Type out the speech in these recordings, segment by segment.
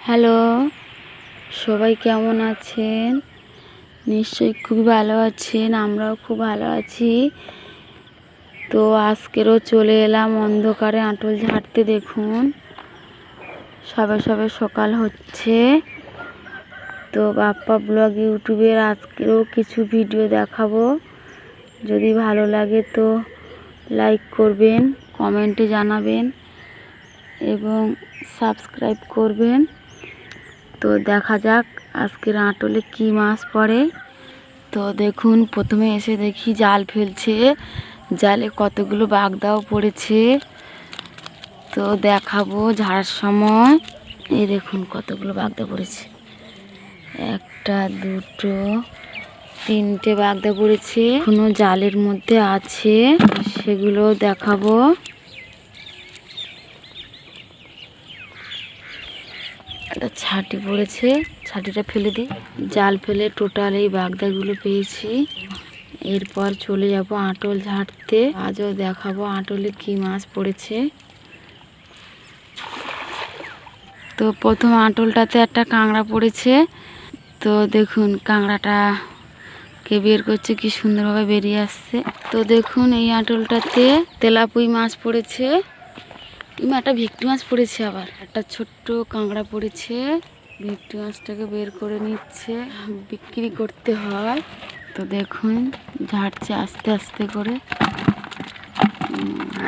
Hello, সবাই কেমন আছেন? নিশ্চয়ই খুবই ভালো আছেন। আমরাও খুব ভালো আছি। তো আজকেরও চলে এলাম অন্ধকারে আঁটল ঝাড়তে। দেখুন সবে সবে সকাল হচ্ছে। তো বাপ্পা ব্লগ ইউটিউবের আজকেরও কিছু ভিডিও দেখাবো। যদি ভালো লাগে তো লাইক করবেন, কমেন্টে জানাবেন এবং সাবস্ক্রাইব করবেন। তো দেখা যাক আজকের আঁটলে কি মাছ পড়ে। তো দেখুন, প্রথমে এসে দেখি জাল ফেলছে। জালে কতগুলো বাগদাও পড়েছে। তো দেখাবো ঝাড়ার সময়। এই দেখুন কতগুলো বাগদা পড়েছে। একটা, দুটো, তিনটে বাগদা পড়েছে। এখনো জালের মধ্যে আছে, সেগুলো দেখাবো। একটা ছাটি পড়েছে, ছাটিটা ফেলে দিই। জাল ফেলে টোটাল এই বাগদাগুলো পেয়েছি। এরপর চলে যাব আঁটল ঝাড়তে। আজও দেখাবো আঁটলে কি মাছ পড়েছে। তো প্রথম আঁটলটাতে একটা কাঁকড়া পড়েছে। তো দেখুন কাঁকড়াটাকে বের করছে, কি সুন্দরভাবে বেরিয়ে আসছে। তো দেখুন এই আঁটলটাতে তেলাপুঁই মাছ পড়েছে। একটা ভেটকি মাছ পড়েছে, আবার একটা ছোট্ট কাঁকড়া পড়েছে। ভেটকি মাছটাকে বের করে নিচ্ছে, বিক্রি করতে হয়। তো দেখুন ঝাড়ছে আস্তে আস্তে করে।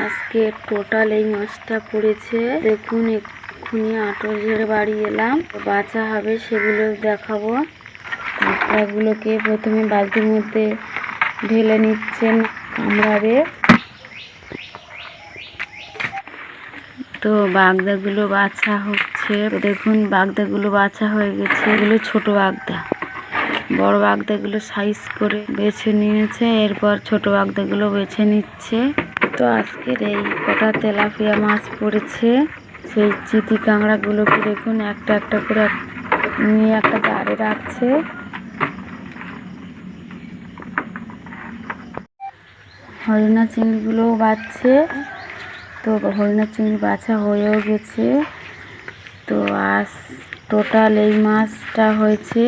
আজকে টোটাল এই মাছটা পড়েছে। দেখুন এক্ষুনি আঁটল ঝেড়ে বাড়ি এলাম। বাছা হবে, সেগুলো দেখাবো। কাঁকড়াগুলোকে প্রথমে বালতির মধ্যে ঢেলে নিচ্ছেন কামড়াবে। তো বাগদাগুলো বাছা হচ্ছে। দেখুন বাগদাগুলো বাছা হয়ে গেছে। এগুলো ছোট বাগদা। বড় বাগদাগুলো সাইজ করে বেছে নিয়েছে, এরপর ছোট বাগদাগুলো বেছে নিচ্ছে। তো আজকের এই কটা তেলাপিয়া মাছ পড়েছে। সেই চিতি কাঁকড়াগুলোকে দেখুন একটা একটা করে নিয়ে একটা জারে রাখছে। হরিণা চিংড়িগুলোও বাছছে। তো হরিণা চিংড়ি বাছা হয়েও গেছে। তো আজ টোটাল এই মাছটা হয়েছে।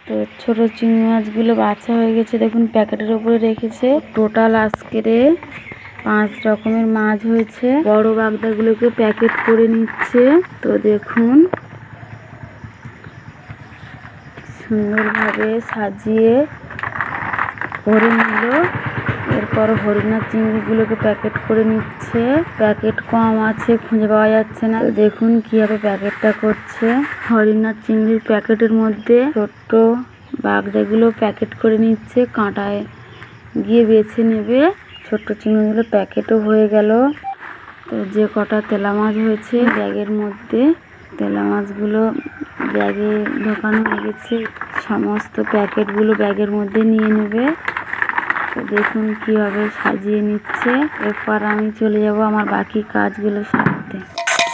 তো ছোট চিংড়ি মাছগুলো বাছা হয়ে গেছে, দেখুন প্যাকেটের উপরে রেখেছে। টোটাল আজকের 5 রকমের মাছ হয়েছে। বড় বাগদাগুলোকে প্যাকেট করে নিচ্ছে। তো দেখুন সুন্দরভাবে সাজিয়ে ভরে নিল। এরপর হরিণা চিংড়িগুলোকে প্যাকেট করে নিচ্ছে। প্যাকেট কম আছে, খুঁজে পাওয়া যাচ্ছে না। দেখুন কিভাবে প্যাকেটটা করছে। হরিণা চিংড়ির প্যাকেটের মধ্যে ছোট্ট বাগদাগুলো প্যাকেট করে নিচ্ছে। কাঁটায় গিয়ে বেছে নেবে। ছোট্ট চিংড়িগুলো প্যাকেটও হয়ে গেল। তো যে কটা তেলা মাছ হয়েছে ব্যাগের মধ্যে, তেলা মাছগুলো ব্যাগে ঢোকানো হয়ে গেছে। সমস্ত প্যাকেটগুলো ব্যাগের মধ্যে নিয়ে নেবে। তো দেখুন কিভাবে সাজিয়ে নিচ্ছে। এরপর আমি চলে যাব আমার বাকি কাজগুলো সারতে।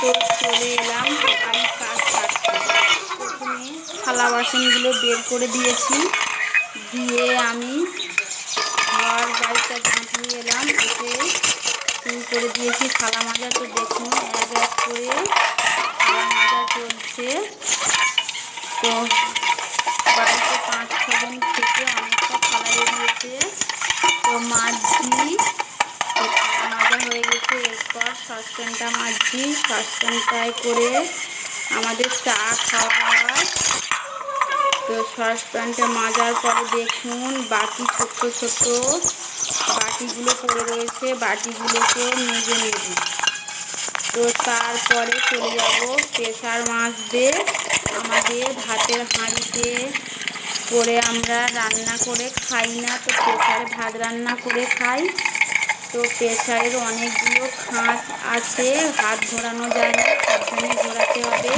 তো চলে এলাম আমি কাজ সারতে। প্রথমে থালা বাসনগুলো বের করে দিয়েছি, দিয়ে আমি ঘর বাড়িটা ঝাঁটিয়ে এলাম। এসে শুরু করে দিয়েছি থালা মাজা। তো দেখুন এক এক করে থালা মাজা চলছে। তো বাড়িতে 5-6 দিন থেকে অনেকটা থালা বেরিয়েছে। তো মাজছি। তো থালা মাজা হয়ে গেছে। এরপর সসপ্যানটা মাজছি। সসপ্যানটায় করে আমাদের চা খাওয়া হয়। তো সসপ্যানটা মাজার পরে দেখুন বাটি ছোট্ট ছোট্ট বাটিগুলো পড়ে রয়েছে, বাটিগুলোকে মেজে নেব। তো তারপরে চলে যাব প্রেসার মাজতে। আমাদের ভাতের হাঁড়িতে করে আমরা রান্না করে খাই না, তো প্রেসারে ভাত রান্না করে খাই। তো প্রেসারের অনেকগুলো খাঁচ আছে, হাত ঘোরানো যায় না, সাবধানে ঘোরাতে হবে।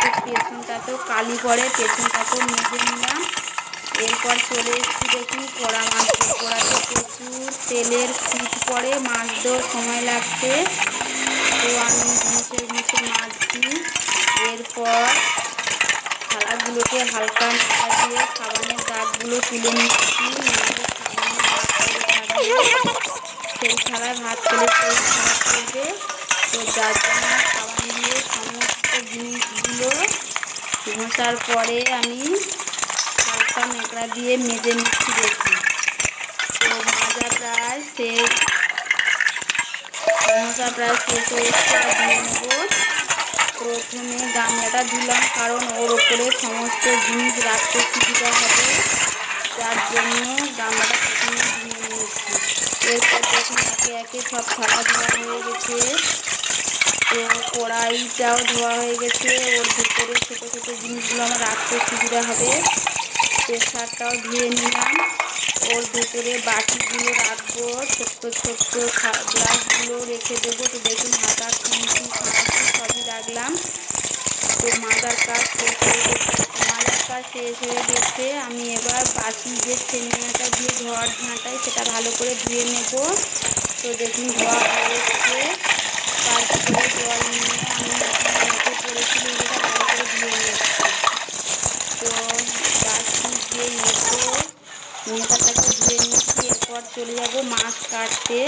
তো পেছনটাতেও কালি পড়ে, পেছনটাতেও মেজে নিলাম। এরপর চলে এসেছি দেখুন কড়া মাজতে। কড়াতে প্রচুর তেলের ছিট পড়ে, মাজতেও সময় লাগছে। তো আমি ঘুষে ঘুষে মাজছি। এরপর থালাগুলোকে হালকা নেড়া দিয়ে সাবানের দাগগুলো তুলে নিচ্ছি। নাহলে সাবানের দাগ পড়ে থাকবে, সেই থালায় ভাত খেলে শরীর খারাপ করবে। তো যার জন্য সাবান দিয়ে সমস্ত জিনিসগুলো ঘষার পরে আমি হালকা ন্যাকড়া দিয়ে মেজে নিচ্ছি। দেখি তো মাজা প্রায় শেষ, ঘষা প্রায় শেষ হয়ে এসছে। আর ধুয়ে নেব। প্রথমে গামলাটা ধুলাম, কারণ ওর ওপরে সমস্ত জিনিস রাখতে সুবিধা হবে, যার জন্য গামলাটা প্রথমে ধুয়ে নিয়েছি। এরপর দেখুন একে একে সব থালা ধোয়া হয়ে গেছে। তো কড়াইটাও ধোয়া হয়ে গেছে, ওর ভেতরে ছোটো ছোটো জিনিসগুলো আমার রাখতে সুবিধা হবে। প্রেসারটাও ধুয়ে নিলাম, ওর ভেতরে বাটিগুলো রাখবো, ছোট্ট ছোট্ট গ্লাসগুলো রেখে দেবো। তো দেখুন হাতা খুন্তি সাঁড়াশি সবই রাখলাম। তো মাজার কাজ শেষ হয়ে গেছে। আমি এবার বাটি যে ছেনিয়াটা দিয়ে ধোয়ার ঝাঁটাই সেটা ভালো করে ধুয়ে নেব। তো দেখুন ধোয়া হয়ে এসছে। বালতি করে জল নিয়ে আমি মেপে পড়েছিল এটা ভালো করে ধুয়ে নিচ্ছি। তো বাটি দিয়ে নেতাটাকে ধুয়ে নিচ্ছি। এরপর চলে যাব মাছ কাটতে।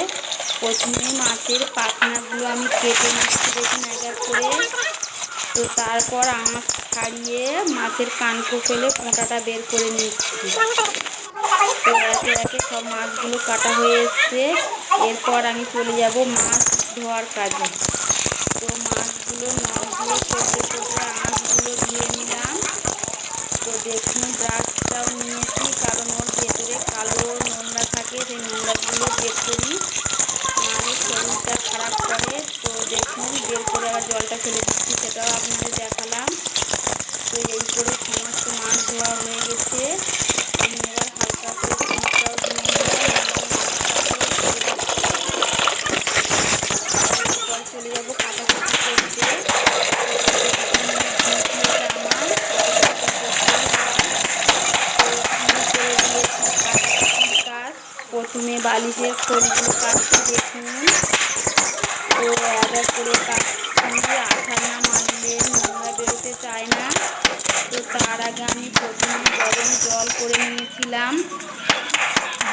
প্রথমে মাছের পাখনাগুলো আমি কেটে নিচ্ছি, দেখুন এক এক করে। তো তারপর আঁশ ছাড়িয়ে মাছের কানকো ফেলে কোঁটাটা বের করে নিচ্ছি। তো একে একে সব মাছগুলো কাটা হয়ে এসছে। এরপর আমি চলে যাব মাছ ধোয়ার কাজে। তো মাছগুলো নখ দিয়ে কোটে আঁশগুলো ধুয়ে নিলাম। তো দেখুন ব্রাশটাও নিয়েছি, কারণ ওর ভেতরে কালো নোংরা থাকে, সেই নোংরাগুলো বের করি, নাহলে শরীরটা খারাপ করে। তো দেখুন বের করে আবার জলটা ফেলে দিচ্ছি, সেটাও আপনাদের দেখালাম। তো এই করে সমস্ত মাছ ধোয়া হয়ে গেছে। আমি এবার হালকা করে চিপটাও ধুয়ে নিলাম, এরপর চলে যাবো কাটাকুটি করতে। প্রথমে বালিশের খোলগুলো কাটছি, দেখুন। তো এক এক করে কাটছি, আঠা না মারলে নোংরা বেরোতে চায় না। তো তার আগে আমি প্রথমে গরম জল করে নিয়েছিলাম,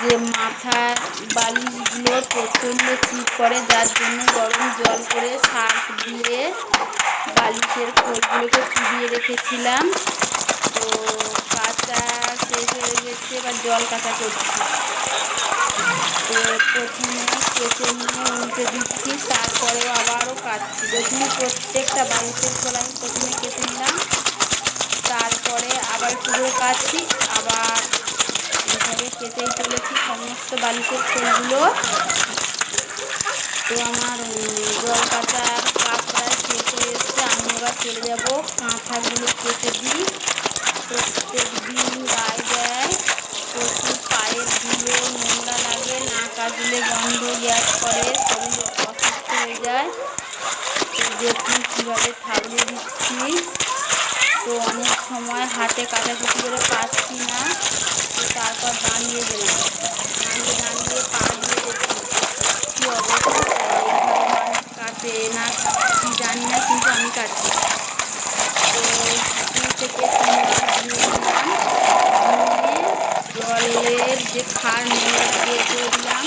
যে মাথার বালিশগুলো প্রচণ্ড চিপ করে, যার জন্য গরম জল করে সার্ফ দিয়ে বালিশের খোলগুলোকে চুবিয়ে রেখেছিলাম। তো কাঁচা শেষ হয়ে গেছে, এবার জল কাঁচা করছি। তো প্রথমে কেচে নিয়ে উল্টে দিচ্ছি, তারপরেও আবারও কাটছি। দেখুন প্রত্যেকটা বালিশের খোল আমি প্রথমে কেটে নিলাম, তারপরে আবার একটু করে কাটছি, আবার এভাবে কেটেই চলেছি সমস্ত বালিশের খোলগুলো। তো আমার জল কাচার কাজ প্রায় শেষ হয়ে এসছে। আমি এবার চলে যাব কাঁথাগুলো কেটে দিই। প্রত্যেক দিন গায়ে দেয়, প্রচুর পায়ের ধুলো নোংরা লাগে, না কাচলে গন্ধ গ্যাস করে, শরীর অসুস্থ হয়ে যায়। তো দেখুন কীভাবে থাকলে দিচ্ছি। তো অনেক সময় হাতে কাটাকুটি করে পাচ্ছি না, তো তারপর দাঁড়িয়ে গেলাম, দাঁড়িয়ে পা দিয়ে দেখি কী অবস্থা। এইভাবে মানুষ কাটে না কি জানি না, কিন্তু আমি কাটছি। তো দু থেকে তিনবার ধুয়ে নিলাম, জলের যে খার নোংরাটা বের করে দিলাম,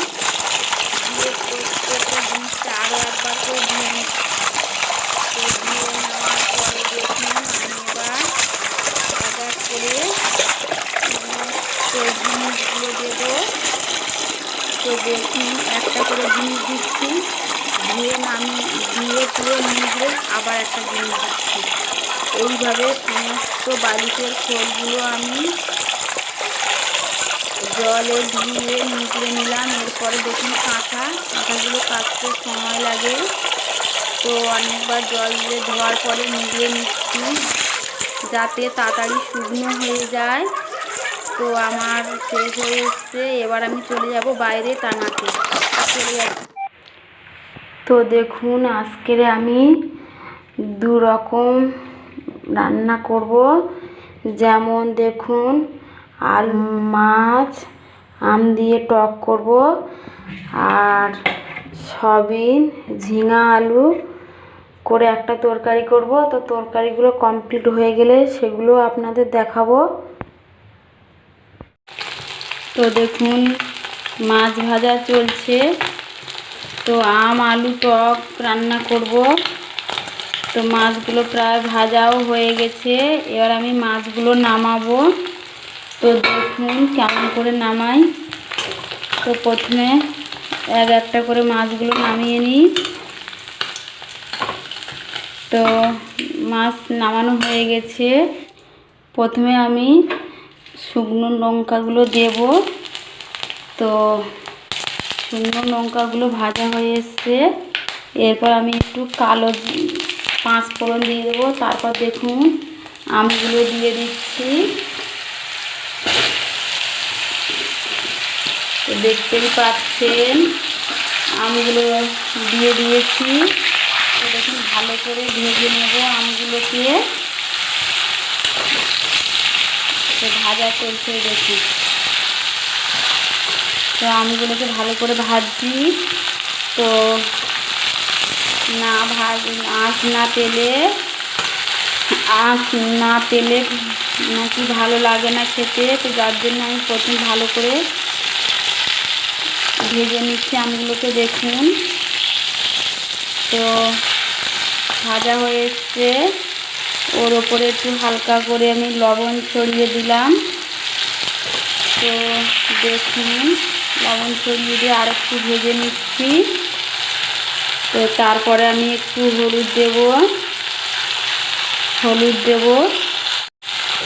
দিয়ে প্রত্যেকটা জিনিসটা আরও একবার করে ধুয়ে নিচ্ছি। তো ধুয়ে নেওয়ার পরে দেখুন আমি এবার এক এক করে সমস্ত জিনিসগুলো দেবো। তো দেখুন একটা করে জিনিস দিচ্ছি, ধুয়ে পুরো নিয়ে আবার একটা জিনিস দিচ্ছি। এইভাবে সমস্ত বালিশের খোলগুলো আমি জলে ধুয়ে নিগড়ে নিলাম। এরপরে দেখুন কাঁথাগুলো কাটতে সময় লাগে, তো অনেকবার জল দিয়ে ধোয়ার পরে নিগড়ে নিচ্ছি, যাতে তাড়াতাড়ি শুকনো হয়ে যায়। তো আমার শেষ হয়ে এসছে, এবার আমি চলে যাব বাইরে টাঙাতে। চলে যাচ্ছি। তো দেখুন আজকের আমি দু রকম রান্না করব, যেমন দেখুন আলু মাছ আম দিয়ে টক করব, আর সয়াবিন ঝিঙা আলু করে একটা তরকারি করব। তো তরকারিগুলো কমপ্লিট হয়ে গেলে সেগুলো আপনাদের দেখাবো। তো দেখুন মাছ ভাজা চলছে। তো আম আলু টক রান্না করব। তো মাছগুলো প্রায় ভাজাও হয়ে গেছে, এবার আমি মাছগুলো নামাবো। তো দেখুন কেমন করে নামাই। তো প্রথমে একটা করে মাছগুলো নামিয়ে নিই। তো মাছ নামানো হয়ে গেছে। প্রথমে আমি শুকনো লঙ্কাগুলো দেব। তো শুকনো লঙ্কাগুলো ভাজা হয়ে এসছে। এরপর আমি একটু কালো 5 ফোড়ন দিয়ে দেবো। তারপর দেখুন আমগুলো দিয়ে দিচ্ছি। তো দেখতেই পাচ্ছেন আমগুলো দিয়ে দিয়েছি। তো দেখুন ভালো করে ভেজে নেব আমগুলোকে। তো ভাজা চলছে দেখুন। তো আমগুলোকে ভালো করে ভাজছি। তো আঁচ না পেলে নাকি ভালো লাগে না খেতে। তো যার জন্য আমি প্রথমে ভালো করে ভেজে নিচ্ছি আমগুলোকে। দেখুন তো ভাজা হয়ে এসছে। ওর ওপরে একটু হালকা করে আমি লবণ ছড়িয়ে দিলাম। তো দেখুন লবণ ছড়িয়ে দিয়ে আর একটু ভেজে নিচ্ছি। তো তারপরে আমি একটু হলুদ দেব।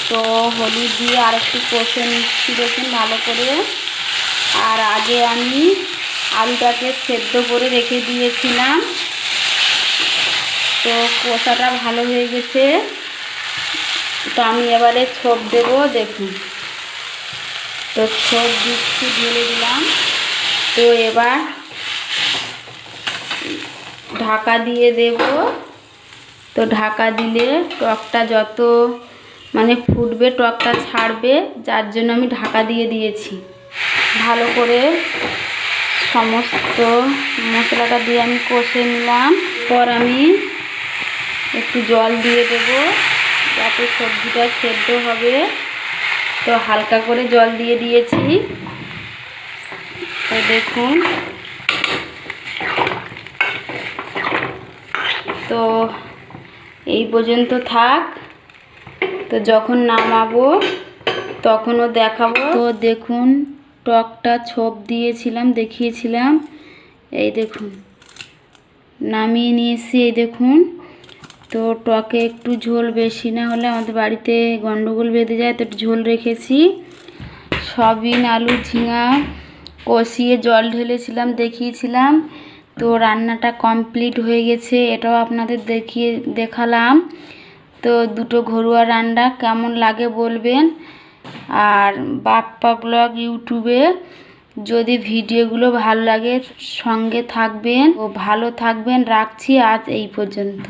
তো হলুদ দিয়ে আর একটু কষে নিচ্ছি দেখুন ভালো করে। আর আগে আমি আলুটাকে সেদ্ধ করে রেখে দিয়েছিলাম। তো কষাটা ভালো হয়ে গেছে। তো আমি এবারে ছোপ দেব। দেখুন তো ছোপ দিচ্ছি, ঢেলে দিলাম। তো এবার ঢাকা দিয়ে দেব। তো ঢাকা দিলে টকটা যত ফুটবে, টকটা ছাড়বে, যার জন্য আমি ঢাকা দিয়ে দিয়েছি। ভালো করে সমস্ত মশলাটা দিয়ে আমি কষে নিলাম। পর আমি একটু জল দিয়ে দেব যাতে সবজিটা সেদ্ধ হবে। তো হালকা করে জল দিয়ে দিয়েছি। তো দেখুন তো এই পর্যন্ত থাক। তো যখন নামাবো তখনও দেখাবো। তো দেখুন টকটা ছোপ দিয়েছিলাম, দেখিয়েছিলাম। এই দেখুন নামিয়ে নিয়েছি। এই দেখুন তো টকে একটু ঝোল বেশি না হলে আমাদের বাড়িতে গন্ডগোল বেঁধে যায়। তো একটু ঝোল রেখেছি। সয়াবিন আলু ঝিঙা কষিয়ে জল ঢেলেছিলাম, দেখিয়েছিলাম। তো রান্নাটা কমপ্লিট হয়ে গেছে, এটাও আপনাদের দেখালাম। তো দুটো ঘরোয়া রান্না কেমন লাগে বলবেন। আর বাপ্পা ব্লগ ইউটিউবে যদি ভিডিওগুলো ভালো লাগে সঙ্গে থাকবেন। ও ভালো থাকবেন। রাখছি আজ এই পর্যন্ত।